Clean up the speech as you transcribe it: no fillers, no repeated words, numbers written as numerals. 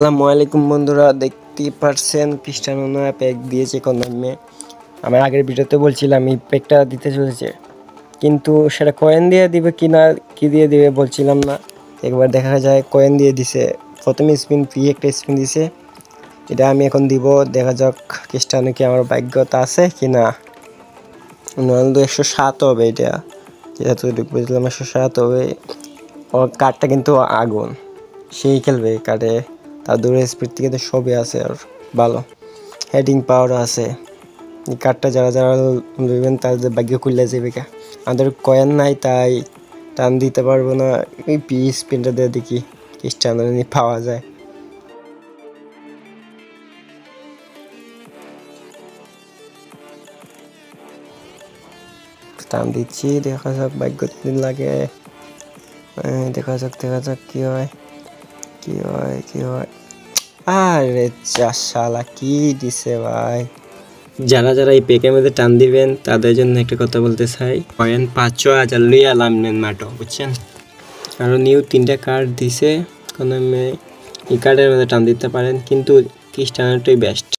আসসালামু আলাইকুম বন্ধুরা, দেখতেই পারছেন ক্রিস্টিয়ানো নয়া প্যাক দিয়েছে কয়েনে। আমি আগের ভিডিওতে বলছিলাম এই প্যাকটা দিতে চলেছে, কিন্তু সেটা কয়েন দিয়ে দিবে কি না কি দিয়ে দিবে বলছিলাম না। একবার দেখা যায় কয়েন দিয়ে দিছে। প্রথমে স্পিন ফ্রি একটা স্পিন দিছে, এটা আমি এখন দিব। দেখা যাক ক্রিস্টিয়ানো কি আমার ভাগ্যতা আছে কি না। রোনালদো 107 হবে, এটা যেহেতু বুঝলাম 107 হবে। ওর কার্ডটা কিন্তু আগুন, সেই খেলবে কার্ডে। তার দূরে স্পিড থেকে তো সবই আছে, আর ভালো হেডিং পাওয়ারও আছে। এই কার্ডটা যারা যারা নেবেন তাদের ভাগ্য খুললে যাবে। আমাদের কয়েন নাই তাই টান দিতে পারবো না। এই পি স্পিনটা দিয়ে দেখি ক্রিস্টিয়ানো পাওয়া যায়। টান দিচ্ছি, দেখা যাক ভাগ্য লাগে। দেখা যাক কি হয় কি হয় কি হয়। আরে শালা কি দিছে ভাই। যারা যারা এই পেকের মধ্যে টান দিবেন তাদের জন্য একটা কথা বলতে চাই, কয়েন 5-6 হাজার লইয়া লামনেন মাটো, বুঝছেন? আরও নিউ 3টা কার্ড দিছে, কোনো এই কার্ডের মধ্যে টান দিতে পারেন, কিন্তু ক্রিস্টিয়ানোটাই বেস্ট।